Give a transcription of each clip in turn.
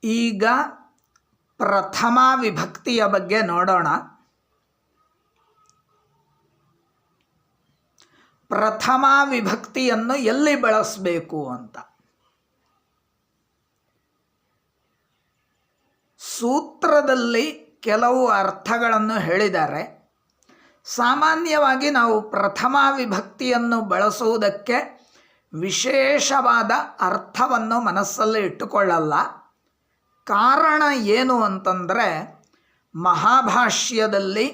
ಈಗ ಪ್ರಥಮ ವಿಭಕ್ತಿಯ ಬಗ್ಗೆ ನೋಡೋಣ. ಪ್ರಥಮ ವಿಭಕ್ತಿಯನ್ನು ಎಲ್ಲಿ ಬಳಸಬೇಕು ಅಂತ. ಸೂತ್ರದಲ್ಲಿ ಕೆಲವು ಅರ್ಥಗಳನ್ನು ಹೇಳಿದ್ದಾರೆ. ಸಾಮಾನ್ಯವಾಗಿ ನಾವು ಪ್ರಥಮ ವಿಭಕ್ತಿಯನ್ನು ಬಳಸುವುದಕ್ಕೆ ವಿಶೇಷವಾದ ಅರ್ಥವನ್ನು ಮನಸ್ಸಲ್ಲಿ ಇಟ್ಟುಕೊಳ್ಳಲ್ಲ. ಕಾರಣ ಏನು ಅಂತಂದರೆ, ಮಹಾಭಾಷ್ಯದಲ್ಲಿ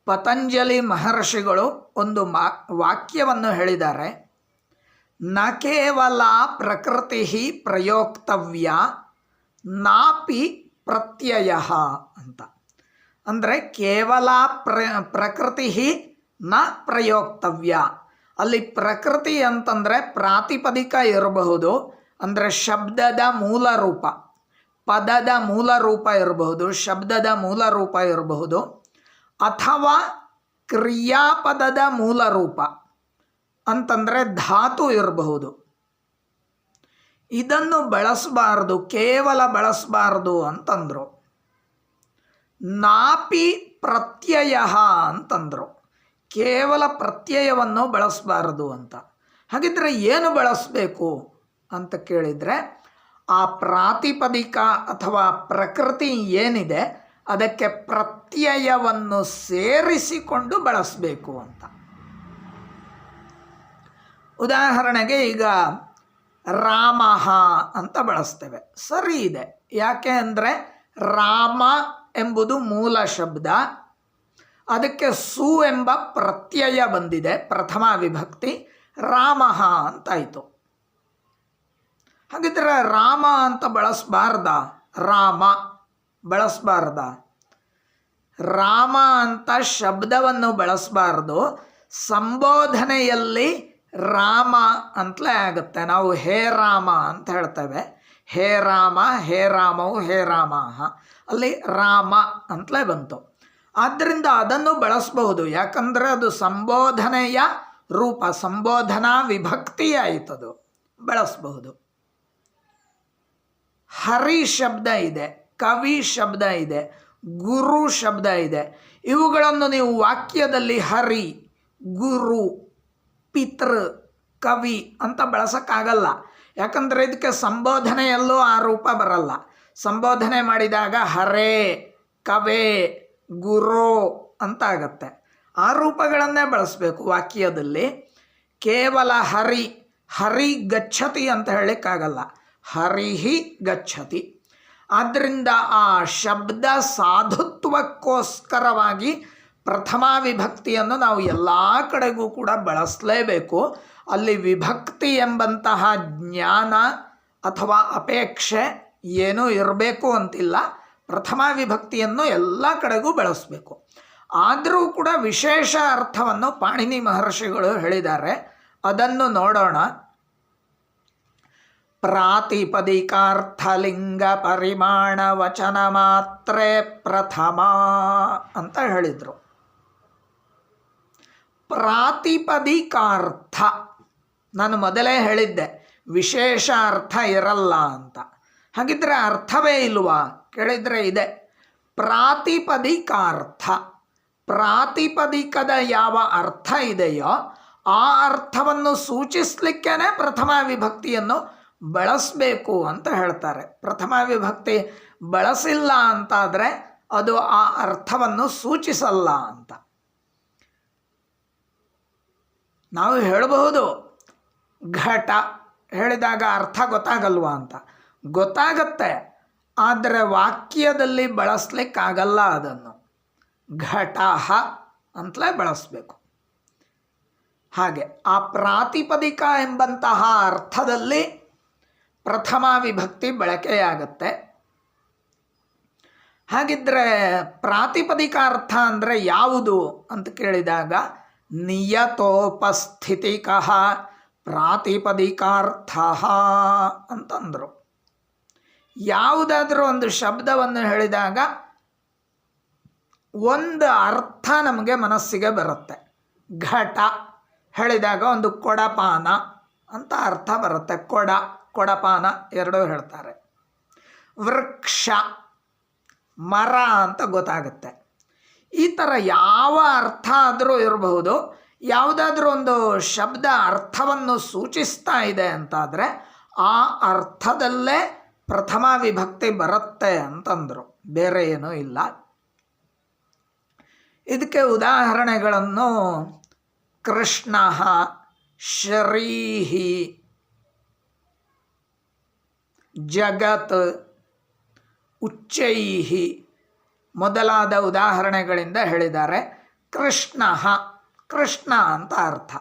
ಪತಂಜಲಿ ಮಹರ್ಷಿಗಳು ಒಂದು ವಾಕ್ಯವನ್ನು ಹೇಳಿದ್ದಾರೆ. ನ ಕೇವಲ ಪ್ರಕೃತಿ ಪ್ರಯೋಕ್ತವ್ಯ ನಾಪಿ ಪ್ರತ್ಯಯ ಅಂತ. ಅಂದರೆ ಕೇವಲ ಪ್ರಕೃತಿ ನ ಪ್ರಯೋಕ್ತವ್ಯ. ಅಲ್ಲಿ ಪ್ರಕೃತಿ ಅಂತಂದರೆ ಪ್ರಾತಿಪದಿಕ ಇರಬಹುದು, ಅಂದರೆ ಶಬ್ದದ ಮೂಲ ರೂಪ, ಪದದ ಮೂಲ ರೂಪ ಇರಬಹುದು, ಶಬ್ದದ ಮೂಲ ರೂಪ ಇರಬಹುದು, ಅಥವಾ ಕ್ರಿಯಾಪದದ ಮೂಲ ರೂಪ ಅಂತಂದರೆ ಧಾತು ಇರಬಹುದು. ಇದನ್ನು ಬಳಸಬಾರ್ದು, ಕೇವಲ ಬಳಸಬಾರ್ದು ಅಂತಂದರು. ನಾಪಿ ಪ್ರತ್ಯಯ ಅಂತಂದರು, ಕೇವಲ ಪ್ರತ್ಯಯವನ್ನು ಬಳಸಬಾರದು ಅಂತ. ಹಾಗಿದ್ರೆ ಏನು ಬಳಸಬೇಕು ಅಂತ ಕೇಳಿದರೆ, ಆ ಪ್ರಾತಿಪದಿಕ ಅಥವಾ ಪ್ರಕೃತಿ ಏನಿದೆ ಅದಕ್ಕೆ ಪ್ರತ್ಯಯವನ್ನು ಸೇರಿಸಿಕೊಂಡು ಬಳಸಬೇಕು ಅಂತ. ಉದಾಹರಣೆಗೆ ಈಗ ರಾಮಃ ಅಂತ ಬಳಸ್ತೇವೆ, ಸರಿ ಇದೆ. ಯಾಕೆ ಅಂದರೆ ರಾಮ ಎಂಬುದು ಮೂಲ ಶಬ್ದ, ಅದಕ್ಕೆ ಸು ಎಂಬ ಪ್ರತ್ಯಯ ಬಂದಿದೆ, ಪ್ರಥಮ ವಿಭಕ್ತಿ, ರಾಮಃ ಅಂತಾಯಿತು. ಹಾಗಿದ್ರೆ ರಾಮ ಅಂತ ಬಳಸಬಾರ್ದ? ರಾಮ ಬಳಸಬಾರ್ದ? ರಾಮ ಅಂತ ಶಬ್ದವನ್ನು ಬಳಸಬಾರ್ದು. ಸಂಬೋಧನೆಯಲ್ಲಿ ರಾಮ ಅಂತಲೇ ಆಗುತ್ತೆ. ನಾವು ಹೇ ರಾಮ ಅಂತ ಹೇಳ್ತೇವೆ, ಹೇ ರಾಮ, ಹೇ ರಾಮವು, ಹೇ ರಾಮ, ಅಲ್ಲಿ ರಾಮ ಅಂತಲೇ ಬಂತು. ಆದ್ದರಿಂದ ಅದನ್ನು ಬಳಸಬಹುದು, ಯಾಕಂದರೆ ಅದು ಸಂಬೋಧನೆಯ ರೂಪ, ಸಂಬೋಧನಾ ವಿಭಕ್ತಿ ಆಯಿತದು, ಬಳಸಬಹುದು. ಹರಿ ಶಬ್ದ ಇದೆ, ಕವಿ ಶಬ್ದ ಇದೆ, ಗುರು ಶಬ್ದ ಇದೆ. ಇವುಗಳನ್ನು ನೀವು ವಾಕ್ಯದಲ್ಲಿ ಹರಿ, ಗುರು, ಪಿತೃ, ಕವಿ ಅಂತ ಬಳಸೋಕ್ಕಾಗಲ್ಲ. ಯಾಕಂದರೆ ಇದಕ್ಕೆ ಸಂಬೋಧನೆಯಲ್ಲೂ ಆ ರೂಪ ಬರಲ್ಲ. ಸಂಬೋಧನೆ ಮಾಡಿದಾಗ ಹರೇ, ಕವೇ, ಗುರು ಅಂತ ಆಗತ್ತೆ. ಆ ರೂಪಗಳನ್ನೇ ಬಳಸಬೇಕು ವಾಕ್ಯದಲ್ಲಿ. ಕೇವಲ ಹರಿ, ಹರಿ ಗಚ್ಚತಿ ಅಂತ ಹೇಳಲಿಕ್ಕಾಗಲ್ಲ, ಹರಿಹಿ ಗಚ್ಚತಿ. ಆದ್ದರಿಂದ ಆ ಶಬ್ದ ಸಾಧುತ್ವಕ್ಕೋಸ್ಕರವಾಗಿ ಪ್ರಥಮ ವಿಭಕ್ತಿಯನ್ನು ನಾವು ಎಲ್ಲ ಕಡೆಗೂ ಕೂಡ ಬಳಸಲೇಬೇಕು. ಅಲ್ಲಿ ವಿಭಕ್ತಿ ಎಂಬಂತಹ ಜ್ಞಾನ ಅಥವಾ ಅಪೇಕ್ಷೆ ಏನೂ ಇರಬೇಕು ಅಂತಿಲ್ಲ. ಪ್ರಥಮ ವಿಭಕ್ತಿಯನ್ನು ಎಲ್ಲ ಕಡೆಗೂ ಬಳಸಬೇಕು. ಆದರೂ ಕೂಡ ವಿಶೇಷ ಅರ್ಥವನ್ನು ಪಾಣಿನಿ ಮಹರ್ಷಿಗಳು ಹೇಳಿದ್ದಾರೆ, ಅದನ್ನು ನೋಡೋಣ. ಪ್ರಾತಿಪದಿಕಾರ್ಥಲಿಂಗ ಪರಿಮಾಣ ವಚನ ಮಾತ್ರೇ ಪ್ರಥಮ ಅಂತ ಹೇಳಿದರು. ಪ್ರಾತಿಪದಿಕಾರ್ಥ, ನಾನು ಮೊದಲೇ ಹೇಳಿದ್ದೆ ವಿಶೇಷ ಅರ್ಥ ಇರಲ್ಲ ಅಂತ. ಹಾಗಿದ್ರೆ ಅರ್ಥವೇ ಇಲ್ವಾ ಕೇಳಿದರೆ ಇದೆ. ಪ್ರಾತಿಪದಿಕಾರ್ಥ, ಪ್ರಾತಿಪದಿಕದ ಯಾವ ಅರ್ಥ ಇದೆಯೋ ಆ ಅರ್ಥವನ್ನು ಸೂಚಿಸಲಿಕ್ಕೇ ಪ್ರಥಮ ವಿಭಕ್ತಿಯನ್ನು ಬಳಸಬೇಕು ಅಂತ ಹೇಳ್ತಾರೆ. ಪ್ರಥಮ ವಿಭಕ್ತಿ ಬಳಸಿಲ್ಲ ಅಂತಾದರೆ ಅದು ಆ ಅರ್ಥವನ್ನು ಸೂಚಿಸಲ್ಲ ಅಂತ. ನಾವು ಹೇಳಬಹುದು ಘಟ ಹೇಳಿದಾಗ ಅರ್ಥ ಗೊತ್ತಾಗಲ್ವಾ ಅಂತ. ಗೊತ್ತಾಗತ್ತೆ, ಆದರೆ ವಾಕ್ಯದಲ್ಲಿ ಬಳಸಲಿಕ್ಕಾಗಲ್ಲ. ಅದನ್ನು ಘಟಃ ಅಂತಲೇ ಬಳಸಬೇಕು. ಹಾಗೆ ಆ ಪ್ರಾತಿಪದಿಕ ಎಂಬಂತಹ ಅರ್ಥದಲ್ಲಿ ಪ್ರಥಮ ವಿಭಕ್ತಿ ಬಳಕೆಯಾಗತ್ತೆ. ಹಾಗಿದ್ರೆ ಪ್ರಾತಿಪದಿಕ ಅರ್ಥ ಅಂದರೆ ಯಾವುದು ಅಂತ ಕೇಳಿದಾಗ ನಿಯತೋಪಸ್ಥಿತಿಕಃ ಪ್ರಾತಿಪದಿಕಾರ್ಥ ಅಂತಂದರು. ಯಾವುದಾದ್ರೂ ಒಂದು ಶಬ್ದವನ್ನು ಹೇಳಿದಾಗ ಒಂದು ಅರ್ಥ ನಮಗೆ ಮನಸ್ಸಿಗೆ ಬರುತ್ತೆ. ಘಟ ಹೇಳಿದಾಗ ಒಂದು ಕೊಡಪಾನ ಅಂತ ಅರ್ಥ ಬರುತ್ತೆ. ಕೊಡ, ಕೊಡಪಾನ ಎರಡೂ ಹೇಳ್ತಾರೆ. ವೃಕ್ಷ, ಮರ ಅಂತ ಗೊತ್ತಾಗುತ್ತೆ. ಈ ಥರ ಯಾವ ಅರ್ಥ ಆದರೂ ಇರಬಹುದು. ಯಾವುದಾದ್ರೂ ಒಂದು ಶಬ್ದ ಅರ್ಥವನ್ನು ಸೂಚಿಸ್ತಾ ಇದೆ ಅಂತಾದರೆ ಆ ಅರ್ಥದಲ್ಲೇ ಪ್ರಥಮ ವಿಭಕ್ತಿ ಬರುತ್ತೆ ಅಂತಂದರು, ಬೇರೆ ಏನೂ ಇಲ್ಲ. ಇದಕ್ಕೆ ಉದಾಹರಣೆಗಳನ್ನು ಕೃಷ್ಣ, ಶ್ರೀಹಿ, ಜಗತ್, ಉಚ್ಚೈಹಿ ಮೊದಲಾದ ಉದಾಹರಣೆಗಳಿಂದ ಹೇಳಿದ್ದಾರೆ. ಕೃಷ್ಣ, ಕೃಷ್ಣ ಅಂತ ಅರ್ಥ.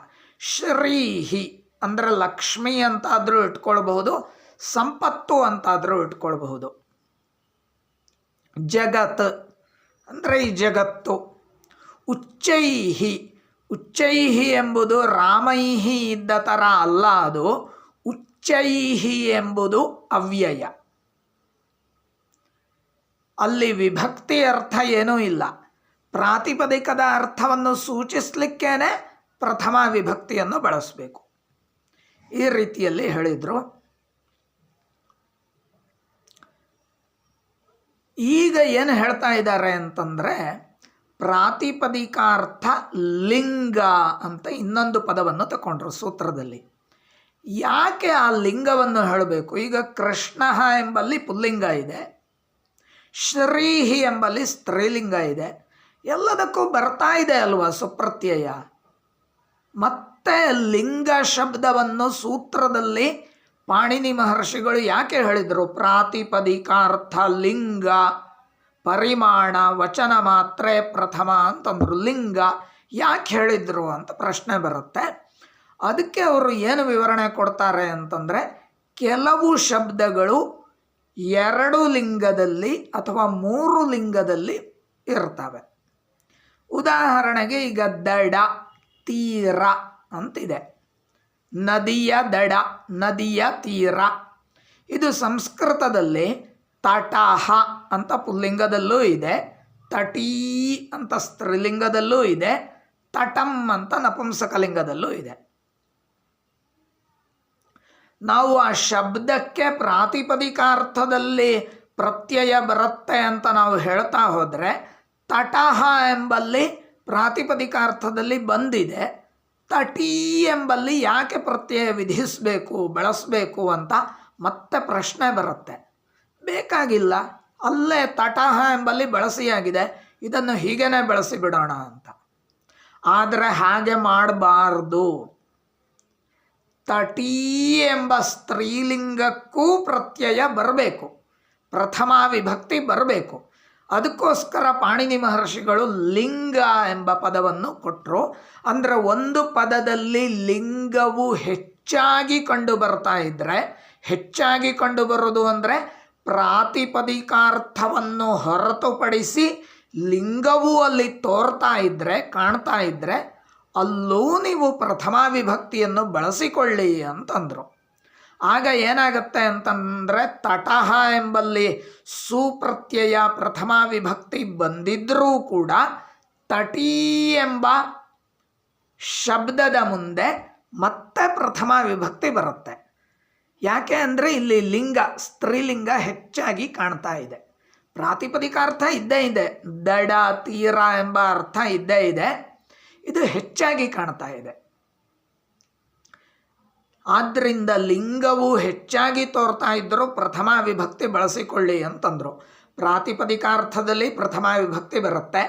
ಶ್ರೀಹಿ ಅಂದರೆ ಲಕ್ಷ್ಮಿ ಅಂತಾದರೂ ಇಟ್ಕೊಳ್ಬಹುದು, ಸಂಪತ್ತು ಅಂತಾದರೂ ಇಟ್ಕೊಳ್ಬಹುದು. ಜಗತ್ ಅಂದರೆ ಈ ಜಗತ್ತು. ಉಚ್ಚೈಹಿ, ಉಚ್ಚೈಹಿ ಎಂಬುದು ರಾಮೈಹಿ ಇದ್ದ ಥರ ಅಲ್ಲ, ಅದು ಉಚ್ಚೈಹಿ ಎಂಬುದು ಅವ್ಯಯ. ಅಲ್ಲಿ ವಿಭಕ್ತಿ ಅರ್ಥ ಏನೂ ಇಲ್ಲ, ಪ್ರಾತಿಪದಿಕದ ಅರ್ಥವನ್ನು ಸೂಚಿಸಲಿಕ್ಕೇನೆ ಪ್ರಥಮ ವಿಭಕ್ತಿಯನ್ನು ಬಳಸಬೇಕು. ಈ ರೀತಿಯಲ್ಲಿ ಹೇಳಿದರು. ಈಗ ಏನು ಹೇಳ್ತಾ ಇದ್ದಾರೆ ಅಂತಂದರೆ, ಪ್ರಾತಿಪದಿಕಾರ್ಥ ಲಿಂಗ ಅಂತ ಇನ್ನೊಂದು ಪದವನ್ನು ತಗೊಂಡ್ರು ಸೂತ್ರದಲ್ಲಿ. ಯಾಕೆ ಆ ಲಿಂಗವನ್ನು ಹೇಳಬೇಕು? ಈಗ ಕೃಷ್ಣ ಎಂಬಲ್ಲಿ ಪುಲ್ಲಿಂಗ ಇದೆ, ಶ್ರೀಹಿ ಎಂಬಲ್ಲಿ ಸ್ತ್ರೀಲಿಂಗ ಇದೆ, ಎಲ್ಲದಕ್ಕೂ ಬರ್ತಾ ಇದೆ ಅಲ್ವಾ ಸುಪ್ರತ್ಯಯ. ಮತ್ತೆ ಲಿಂಗ ಶಬ್ದವನ್ನು ಸೂತ್ರದಲ್ಲಿ ಪಾಣಿನಿ ಮಹರ್ಷಿಗಳು ಯಾಕೆ ಹೇಳಿದರು? ಪ್ರಾತಿಪದಿಕಾರ್ಥ ಲಿಂಗ ಪರಿಮಾಣ ವಚನ ಮಾತ್ರೆ ಪ್ರಥಮ ಅಂತಂದರು. ಲಿಂಗ ಯಾಕೆ ಹೇಳಿದರು ಅಂತ ಪ್ರಶ್ನೆ ಬರುತ್ತೆ. ಅದಕ್ಕೆ ಅವರು ಏನು ವಿವರಣೆ ಕೊಡ್ತಾರೆ ಅಂತಂದರೆ, ಕೆಲವು ಶಬ್ದಗಳು 2 ಲಿಂಗದಲ್ಲಿ ಅಥವಾ 3 ಲಿಂಗದಲ್ಲಿ ಇರ್ತವೆ. ಉದಾಹರಣೆಗೆ ಈಗ ದಡ, ತೀರ ಅಂತಿದೆ. ನದಿಯ ದಡ, ನದಿಯ ತೀರ. ಇದು ಸಂಸ್ಕೃತದಲ್ಲಿ ತಟಹ ಅಂತ ಪುಲ್ಲಿಂಗದಲ್ಲೂ ಇದೆ, ತಟೀ ಅಂತ ಸ್ತ್ರೀಲಿಂಗದಲ್ಲೂ ಇದೆ, ತಟಂ ಅಂತ ನಪುಂಸಕಲಿಂಗದಲ್ಲೂ ಇದೆ. ನಾವು ಆ ಶಬ್ದಕ್ಕೆ ಪ್ರಾತಿಪದಿಕಾರ್ಥದಲ್ಲಿ ಪ್ರತ್ಯಯ ಬರುತ್ತೆ ಅಂತ ನಾವು ಹೇಳ್ತಾ ಹೋದರೆ, ತಟಹ ಎಂಬಲ್ಲಿ ಪ್ರಾತಿಪದಿಕಾರ್ಥದಲ್ಲಿ ಬಂದಿದೆ, ತಟೀ ಎಂಬಲ್ಲಿ ಯಾಕೆ ಪ್ರತ್ಯಯ ವಿಧಿಸಬೇಕು, ಬಳಸಬೇಕು ಅಂತ ಮತ್ತೆ ಪ್ರಶ್ನೆ ಬರುತ್ತೆ. ಬೇಕಾಗಿಲ್ಲ, ಅಲ್ಲೇ ತಟಹ ಎಂಬಲ್ಲಿ ಬಳಸಿಯಾಗಿದೆ, ಇದನ್ನು ಹೀಗೇ ಬಳಸಿಬಿಡೋಣ ಅಂತ. ಆದರೆ ಹಾಗೆ ಮಾಡಬಾರ್ದು. ತಟೀ ಎಂಬ ಸ್ತ್ರೀಲಿಂಗಕ್ಕೂ ಪ್ರತ್ಯಯ ಬರಬೇಕು, ಪ್ರಥಮ ವಿಭಕ್ತಿ ಬರಬೇಕು. ಅದಕ್ಕೋಸ್ಕರ ಪಾಣಿನಿ ಮಹರ್ಷಿಗಳು ಲಿಂಗ ಎಂಬ ಪದವನ್ನು ಕೊಟ್ಟರು. ಅಂದರೆ ಒಂದು ಪದದಲ್ಲಿ ಲಿಂಗವು ಹೆಚ್ಚಾಗಿ ಕಂಡು ಬರ್ತಾ ಇದ್ದರೆ, ಹೆಚ್ಚಾಗಿ ಕಂಡು ಬರೋದು ಅಂದರೆ ಪ್ರಾತಿಪದಿಕಾರ್ಥವನ್ನು ಹೊರತುಪಡಿಸಿ ಲಿಂಗವೂ ಅಲ್ಲಿ ತೋರ್ತಾ ಇದ್ದರೆ, ಕಾಣ್ತಾ ಇದ್ದರೆ, ಅಲ್ಲೂ ನೀವು ಪ್ರಥಮ ವಿಭಕ್ತಿಯನ್ನು ಬಳಸಿಕೊಳ್ಳಿ ಅಂತಂದರು. ಆಗ ಏನಾಗುತ್ತೆ ಅಂತಂದರೆ, ತಟಹ ಎಂಬಲ್ಲಿ ಸುಪ್ರತ್ಯಯ ಪ್ರಥಮ ವಿಭಕ್ತಿ ಬಂದಿದ್ದರೂ ಕೂಡ ತಟೀ ಎಂಬ ಶಬ್ದದ ಮುಂದೆ ಮತ್ತೆ ಪ್ರಥಮ ವಿಭಕ್ತಿ ಬರುತ್ತೆ. ಯಾಕೆ ಅಂದರೆ ಇಲ್ಲಿ ಲಿಂಗ, ಸ್ತ್ರೀಲಿಂಗ ಹೆಚ್ಚಾಗಿ ಕಾಣ್ತಾ ಇದೆ. ಪ್ರಾತಿಪದಿಕಾರ್ಥ ಇದ್ದೇ ಇದೆ, ದಡ, ತೀರ ಎಂಬ ಅರ್ಥ ಇದ್ದೇ ಇದೆ, ಇದು ಹೆಚ್ಚಾಗಿ ಕಾಣ್ತಾ ಇದೆ. ಆದ್ದರಿಂದ ಲಿಂಗವು ಹೆಚ್ಚಾಗಿ ತೋರ್ತಾ ಇದ್ದರೂ ಪ್ರಥಮ ವಿಭಕ್ತಿ ಬಳಸಿಕೊಳ್ಳಿ ಅಂತಂದರು. ಪ್ರಾತಿಪದಿಕಾರ್ಥದಲ್ಲಿ ಪ್ರಥಮ ವಿಭಕ್ತಿ ಬರುತ್ತೆ,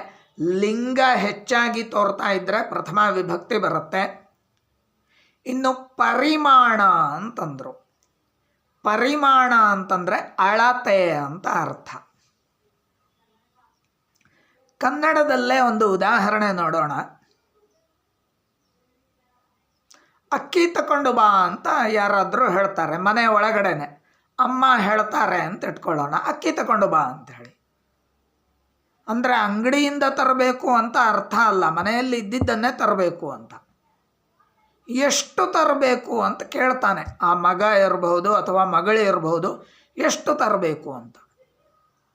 ಲಿಂಗ ಹೆಚ್ಚಾಗಿ ತೋರ್ತಾ ಇದ್ದರೆ ಪ್ರಥಮ ವಿಭಕ್ತಿ ಬರುತ್ತೆ. ಇನ್ನು ಪರಿಮಾಣ ಅಂತಂದರು. ಪರಿಮಾಣ ಅಂತಂದರೆ ಅಳತೆ ಅಂತ ಅರ್ಥ. ಕನ್ನಡದಲ್ಲೇ ಒಂದು ಉದಾಹರಣೆ ನೋಡೋಣ. ಅಕ್ಕಿ ತಗೊಂಡು ಬಾ ಅಂತ ಯಾರಾದರೂ ಹೇಳ್ತಾರೆ, ಮನೆ ಒಳಗಡೆನೆ ಅಮ್ಮ ಹೇಳ್ತಾರೆ ಅಂತ ಇಟ್ಕೊಳ್ಳೋಣ, ಅಕ್ಕಿ ತಗೊಂಡು ಬಾ ಅಂಥೇಳಿ. ಅಂದರೆ ಅಂಗಡಿಯಿಂದ ತರಬೇಕು ಅಂತ ಅರ್ಥ ಅಲ್ಲ, ಮನೆಯಲ್ಲಿ ಇದ್ದಿದ್ದನ್ನೇ ತರಬೇಕು ಅಂತ. ಎಷ್ಟು ತರಬೇಕು ಅಂತ ಕೇಳ್ತಾನೆ ಆ ಮಗ ಇರಬಹುದು ಅಥವಾ ಮಗಳು ಇರಬಹುದು, ಎಷ್ಟು ತರಬೇಕು ಅಂತ.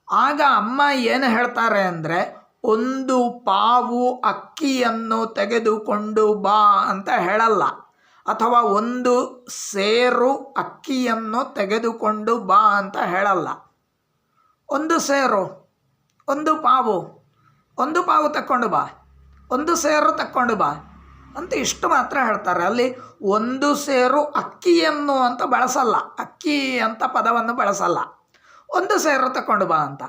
ಆಗ ಅಮ್ಮ ಏನು ಹೇಳ್ತಾರೆ ಅಂದರೆ, 1 ಪಾವು ಅಕ್ಕಿಯನ್ನು ತೆಗೆದುಕೊಂಡು ಬಾ ಅಂತ ಹೇಳಲ್ಲ, ಅಥವಾ 1 ಸೇರು ಅಕ್ಕಿಯನ್ನು ತೆಗೆದುಕೊಂಡು ಬಾ ಅಂತ ಹೇಳಲ್ಲ. ಒಂದು ಸೇರು, ಒಂದು ಪಾವು ತಕ್ಕೊಂಡು ಬಾ, ಒಂದು ಸೇರು ತಕ್ಕೊಂಡು ಬಾ ಅಂತ ಇಷ್ಟು ಮಾತ್ರ ಹೇಳ್ತಾರೆ. ಅಲ್ಲಿ ಒಂದು ಸೇರು ಅಕ್ಕಿಯನ್ನು ಅಂತ ಬಳಸಲ್ಲ, ಅಕ್ಕಿ ಅಂತ ಪದವನ್ನು ಬಳಸಲ್ಲ. ಒಂದು ಸೇರು ತಕ್ಕೊಂಡು ಬಾ ಅಂತ.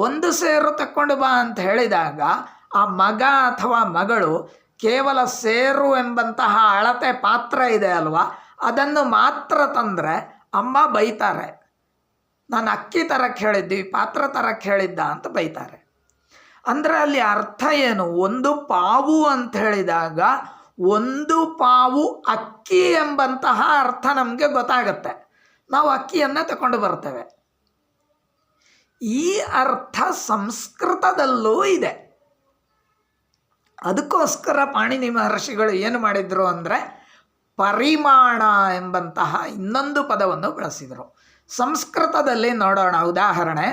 ಒಂದು ಸೇರು ತಕ್ಕೊಂಡು ಬಾ ಅಂತ ಹೇಳಿದಾಗ ಆ ಮಗ ಅಥವಾ ಮಗಳು ಕೇವಲ ಸೇರು ಎಂಬಂತಹ ಅಳತೆ ಪಾತ್ರ ಇದೆ ಅಲ್ವಾ, ಅದನ್ನು ಮಾತ್ರ ತಂದರೆ ಅಮ್ಮ ಬೈತಾರೆ. ನಾನು ಅಕ್ಕಿ ತರಕ್ಕೆ ಹೇಳಿದ್ವಿ, ಪಾತ್ರ ತರಕ್ಕೆ ಹೇಳಿದ್ದ ಅಂತ ಬೈತಾರೆ. ಅಂದರೆ ಅಲ್ಲಿ ಅರ್ಥ ಏನು? ಒಂದು ಪಾವು ಅಂತ ಹೇಳಿದಾಗ ಒಂದು ಪಾವು ಅಕ್ಕಿ ಎಂಬಂತಹ ಅರ್ಥ ನಮಗೆ ಗೊತ್ತಾಗತ್ತೆ. ನಾವು ಅಕ್ಕಿಯನ್ನು ತಗೊಂಡು ಬರ್ತೇವೆ. ಈ ಅರ್ಥ ಸಂಸ್ಕೃತದಲ್ಲೂ ಇದೆ. ಅದಕ್ಕೋಸ್ಕರ ಪಾಣಿನಿ ಮಹರ್ಷಿಗಳು ಏನು ಮಾಡಿದರು ಅಂದರೆ ಪರಿಮಾಣ ಎಂಬಂತಹ ಇನ್ನೊಂದು ಪದವನ್ನು ಬಳಸಿದರು. ಸಂಸ್ಕೃತದಲ್ಲಿ ನೋಡೋಣ, ಉದಾಹರಣೆ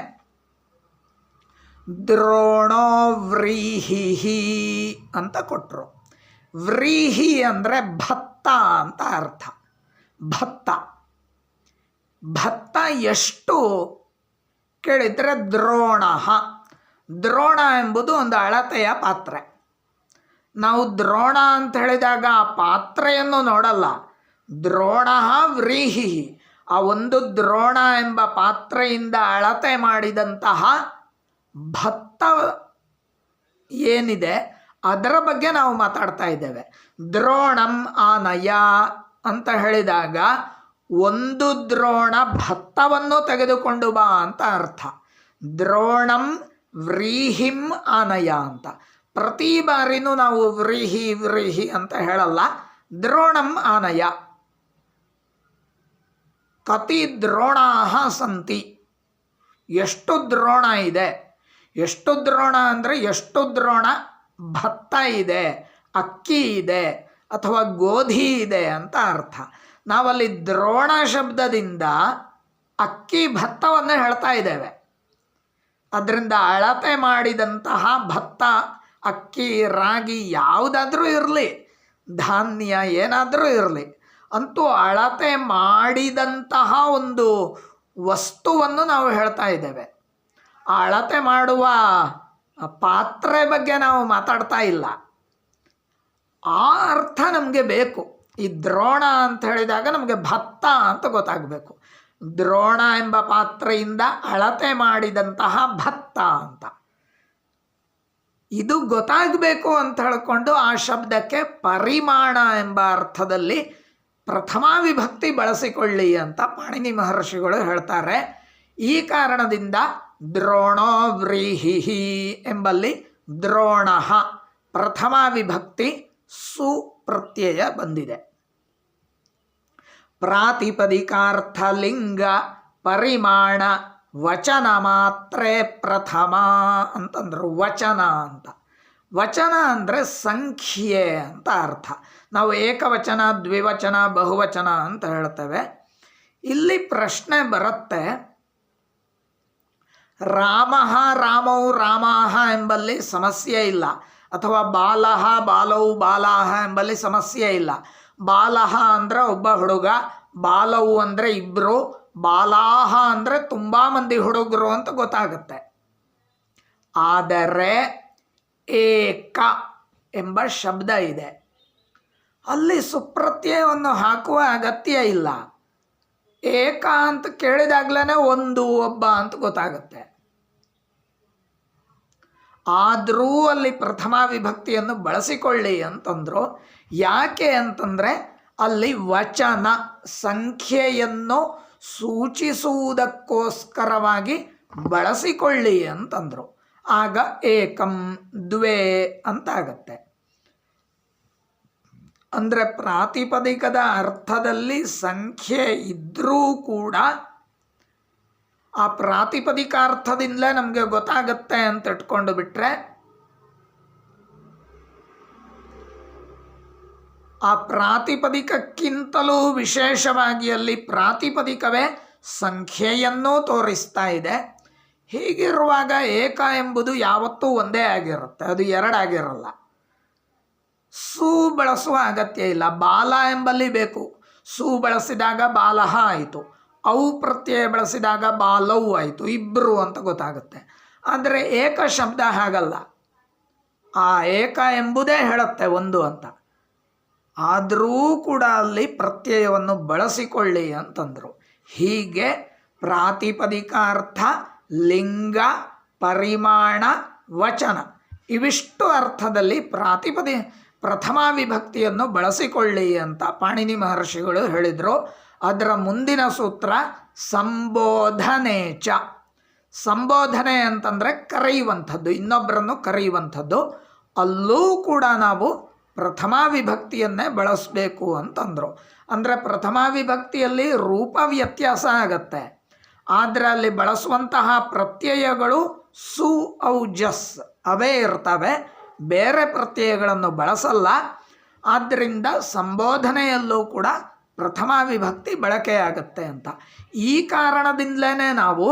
ದ್ರೋಣೋ ವ್ರೀಹಿ ಅಂತ ಕೊಟ್ಟರು. ವ್ರೀಹಿ ಅಂದರೆ ಭತ್ತ ಅಂತ ಅರ್ಥ. ಭತ್ತ ಎಷ್ಟು ಕೇಳಿದರೆ ದ್ರೋಣ. ದ್ರೋಣ ಎಂಬುದು ಒಂದು ಅಳತೆಯ ಪಾತ್ರೆ. ನಾವು ದ್ರೋಣ ಅಂತ ಹೇಳಿದಾಗ ಆ ಪಾತ್ರೆಯನ್ನು ನೋಡಲ್ಲ. ದ್ರೋಣ ವ್ರೀಹಿ, ಆ ಒಂದು ದ್ರೋಣ ಎಂಬ ಪಾತ್ರೆಯಿಂದ ಅಳತೆ ಮಾಡಿದಂತಹ ಭತ್ತ ಏನಿದೆ ಅದರ ಬಗ್ಗೆ ನಾವು ಮಾತಾಡ್ತಾ ಇದ್ದೇವೆ. ದ್ರೋಣಂ ಆನಯ ಅಂತ ಹೇಳಿದಾಗ ಒಂದು ದ್ರೋಣ ಭತ್ತವನ್ನು ತೆಗೆದುಕೊಂಡು ಬಾ ಅಂತ ಅರ್ಥ. ದ್ರೋಣಂ ವ್ರೀಹಿಂ ಆನಯ ಅಂತ. ಪ್ರತಿ ಬಾರಿನೂ ನಾವು ವ್ರೀಹಿ ಅಂತ ಹೇಳಲ್ಲ. ದ್ರೋಣಂ ಆನಯ. ಕತಿ ದ್ರೋಣಾಹ ಸಂತಿ, ಎಷ್ಟು ದ್ರೋಣ ಇದೆ. ಎಷ್ಟು ದ್ರೋಣ ಅಂದರೆ ಎಷ್ಟು ದ್ರೋಣ ಭತ್ತ ಇದೆ, ಅಕ್ಕಿ ಇದೆ ಅಥವಾ ಗೋಧಿ ಇದೆ ಅಂತ ಅರ್ಥ. ನಾವಲ್ಲಿ ದ್ರೋಣ ಶಬ್ದದಿಂದ ಅಕ್ಕಿ ಭತ್ತವನ್ನು ಹೇಳ್ತಾ ಇದ್ದೇವೆ. ಅದರಿಂದ ಅಳತೆ ಮಾಡಿದಂತಹ ಭತ್ತ, ಅಕ್ಕಿ, ರಾಗಿ ಯಾವುದಾದ್ರೂ ಇರಲಿ, ಧಾನ್ಯ ಏನಾದರೂ ಇರಲಿ, ಅಂತೂ ಅಳತೆ ಮಾಡಿದಂತಹ ಒಂದು ವಸ್ತುವನ್ನು ನಾವು ಹೇಳ್ತಾ ಇದ್ದೇವೆ. ಆ ಅಳತೆ ಮಾಡುವ ಪಾತ್ರೆ ಬಗ್ಗೆ ನಾವು ಮಾತಾಡ್ತಾ ಇಲ್ಲ. ಆ ಅರ್ಥ ನಮಗೆ ಬೇಕು. ಈ ದ್ರೋಣ ಅಂತ ಹೇಳಿದಾಗ ನಮಗೆ ಭತ್ತ ಅಂತ ಗೊತ್ತಾಗಬೇಕು. ದ್ರೋಣ ಎಂಬ ಪಾತ್ರೆಯಿಂದ ಅಳತೆ ಮಾಡಿದಂತಹ ಭತ್ತ ಅಂತ ಇದು ಗೊತ್ತಾಗಬೇಕು ಅಂತ ಹೇಳಿಕೊಂಡು ಆ ಶಬ್ದಕ್ಕೆ ಪರಿಮಾಣ ಎಂಬ ಅರ್ಥದಲ್ಲಿ ಪ್ರಥಮ ವಿಭಕ್ತಿ ಬಳಸಿಕೊಳ್ಳಿ ಅಂತ ಪಾಣಿನಿ ಮಹರ್ಷಿಗಳು ಹೇಳ್ತಾರೆ. ಈ ಕಾರಣದಿಂದ ದ್ರೋಣೋ ವ್ರೀಹಿ ಎಂಬಲ್ಲಿ ದ್ರೋಣ ಪ್ರಥಮ ವಿಭಕ್ತಿ ಸುಪ್ರತ್ಯಯ ಬಂದಿದೆ. ಪ್ರಾತಿಪದಿಕಾರ್ಥ ಲಿಂಗ ಪರಿಮಾಣ ವಚನ ಮಾತ್ರೇ ಪ್ರಥಮ ಅಂತಂದರು. ವಚನ ಅಂತ, ವಚನ ಅಂದರೆ ಸಂಖ್ಯೆ ಅಂತ ಅರ್ಥ. ನಾವು ಏಕವಚನ, ದ್ವಿವಚನ, ಬಹುವಚನ ಅಂತ ಹೇಳ್ತೇವೆ. ಇಲ್ಲಿ ಪ್ರಶ್ನೆ ಬರುತ್ತೆ, ರಾಮಃ ರಾಮೌ ರಾಮಾಹ ಎಂಬಲ್ಲಿ ಸಮಸ್ಯೆ ಇಲ್ಲ, ಅಥವಾ ಬಾಲಃ ಬಾಲೌ ಬಾಲಾಹ ಎಂಬಲ್ಲಿ ಸಮಸ್ಯೆ ಇಲ್ಲ. ಬಾಲಃ ಅಂದರೆ ಒಬ್ಬ ಹುಡುಗ, ಬಾಲವು ಅಂದರೆ ಇಬ್ಬರು, ಬಾಲಾಹ ಅಂದರೆ ತುಂಬ ಮಂದಿ ಹುಡುಗರು ಅಂತ ಗೊತ್ತಾಗುತ್ತೆ. ಆದರೆ ಏಕ ಎಂಬ ಶಬ್ದ ಇದೆ, ಅಲ್ಲಿ ಸುಪ್ರತ್ಯಯವನ್ನು ಹಾಕುವ ಅಗತ್ಯ ಇಲ್ಲ. ಏಕ ಅಂತ ಕೇಳಿದಾಗ್ಲೇ ಒಂದು, ಒಬ್ಬ ಅಂತ ಗೊತ್ತಾಗುತ್ತೆ. ಆದರೂ ಅಲ್ಲಿ ಪ್ರಥಮ ವಿಭಕ್ತಿಯನ್ನು ಬಳಸಿಕೊಳ್ಳಿ ಅಂತಂದರು. ಯಾಕೆ ಅಂತಂದರೆ ಅಲ್ಲಿ ವಚನ ಸಂಖ್ಯೆಯನ್ನು ಸೂಚಿಸುವುದಕ್ಕೋಸ್ಕರವಾಗಿ ಬಳಸಿಕೊಳ್ಳಿ ಅಂತಂದರು. ಆಗ ಏಕಂ ದ್ವೇ ಅಂತ ಆಗತ್ತೆ. ಅಂದರೆ ಪ್ರಾತಿಪದಿಕದ ಅರ್ಥದಲ್ಲಿ ಸಂಖ್ಯೆ ಇದ್ದರೂ ಕೂಡ ಆ ಪ್ರಾತಿಪದಿಕಾರ್ಥದಿಂದಲೇ ನಮಗೆ ಗೊತ್ತಾಗತ್ತೆ ಅಂತ ಇಟ್ಕೊಂಡು ಬಿಟ್ಟರೆ ಆ ಪ್ರಾತಿಪದಿಕಕ್ಕಿಂತಲೂ ವಿಶೇಷವಾಗಿ ಅಲ್ಲಿ ಪ್ರಾತಿಪದಿಕವೇ ಸಂಖ್ಯೆಯನ್ನೂ ತೋರಿಸ್ತಾ ಇದೆ. ಹೀಗಿರುವಾಗ ಏಕ ಎಂಬುದು ಯಾವತ್ತೂ ಒಂದೇ ಆಗಿರುತ್ತೆ, ಅದು ಎರಡಾಗಿರಲ್ಲ. ಸು ಬಳಸುವ ಅಗತ್ಯ ಇಲ್ಲ. ಬಾಲ ಎಂಬಲ್ಲಿ ಬೇಕು, ಸು ಬಳಸಿದಾಗ ಬಾಲಹ ಆಯಿತು. ಅವು ಪ್ರತ್ಯಯ ಬಳಸಿದಾಗ ಬಾಲವು ಆಯಿತು, ಇಬ್ಬರು ಅಂತ ಗೊತ್ತಾಗುತ್ತೆ. ಆದರೆ ಏಕ ಶಬ್ದ ಹಾಗಲ್ಲ, ಆ ಏಕ ಎಂಬುದೇ ಹೇಳುತ್ತೆ ಒಂದು ಅಂತ. ಆದರೂ ಕೂಡ ಅಲ್ಲಿ ಪ್ರತ್ಯಯವನ್ನು ಬಳಸಿಕೊಳ್ಳಿ ಅಂತಂದರು. ಹೀಗೆ ಪ್ರಾತಿಪದಿಕಾರ್ಥ, ಲಿಂಗ, ಪರಿಮಾಣ, ವಚನ ಇವಿಷ್ಟು ಅರ್ಥದಲ್ಲಿ ಪ್ರಥಮ ವಿಭಕ್ತಿಯನ್ನು ಬಳಸಿಕೊಳ್ಳಿ ಅಂತ ಪಾಣಿನಿ ಮಹರ್ಷಿಗಳು ಹೇಳಿದರು. ಅದರ ಮುಂದಿನ ಸೂತ್ರ ಸಂಬೋಧನೇಚ. ಸಂಬೋಧನೆ ಅಂತಂದರೆ ಕರೆಯುವಂಥದ್ದು, ಇನ್ನೊಬ್ಬರನ್ನು ಕರೆಯುವಂಥದ್ದು. ಅಲ್ಲೂ ಕೂಡ ನಾವು ಪ್ರಥಮ ವಿಭಕ್ತಿಯನ್ನೇ ಬಳಸಬೇಕು ಅಂತಂದರು. ಅಂದರೆ ಪ್ರಥಮ ವಿಭಕ್ತಿಯಲ್ಲಿ ರೂಪ ವ್ಯತ್ಯಾಸ ಆಗತ್ತೆ, ಆದರೆ ಅಲ್ಲಿ ಬಳಸುವಂತಹ ಪ್ರತ್ಯಯಗಳು ಸು ಔ ಜಸ್ ಅವೇ ಇರ್ತವೆ, ಬೇರೆ ಪ್ರತ್ಯಯಗಳನ್ನು ಬಳಸಲ್ಲ. ಆದ್ದರಿಂದ ಸಂಬೋಧನೆಯಲ್ಲೂ ಕೂಡ ಪ್ರಥಮ ವಿಭಕ್ತಿ ಬಳಕೆಯಾಗತ್ತೆ ಅಂತ. ಈ ಕಾರಣದಿಂದಲೇ ನಾವು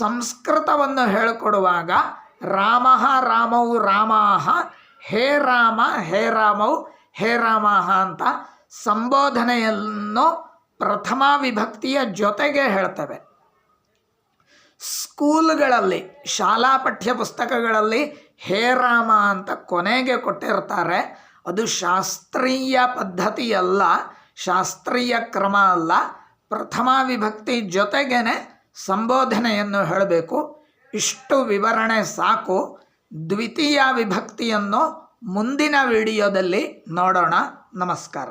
ಸಂಸ್ಕೃತವನ್ನು ಹೇಳಿಕೊಡುವಾಗ ರಾಮಃ ರಾಮೌ ರಾಮಾಹ, ಹೇ ರಾಮ ಹೇ ರಾಮೌ ಹೇ ರಾಮಾಹ ಅಂತ ಸಂಬೋಧನೆಯನ್ನು ಪ್ರಥಮ ವಿಭಕ್ತಿಯ ಜೊತೆಗೆ ಹೇಳ್ತೇವೆ. ಸ್ಕೂಲ್ಗಳಲ್ಲಿ, ಶಾಲಾ ಪಠ್ಯ ಪುಸ್ತಕಗಳಲ್ಲಿ ಹೇ ರಾಮ ಅಂತ ಕೊನೆಗೆ ಕೊಟ್ಟಿರ್ತಾರೆ. ಅದು ಶಾಸ್ತ್ರೀಯ ಪದ್ಧತಿಯಲ್ಲ, ಶಾಸ್ತ್ರೀಯ ಕ್ರಮ ಅಲ್ಲ. ಪ್ರಥಮ ವಿಭಕ್ತಿ ಜೊತೆಗೇ ಸಂಬೋಧನೆಯನ್ನು ಹೇಳಬೇಕು. ಇಷ್ಟು ವಿವರಣೆ ಸಾಕು. ದ್ವಿತೀಯ ವಿಭಕ್ತಿಯನ್ನು ಮುಂದಿನ ವಿಡಿಯೋದಲ್ಲಿ ನೋಡೋಣ. ನಮಸ್ಕಾರ.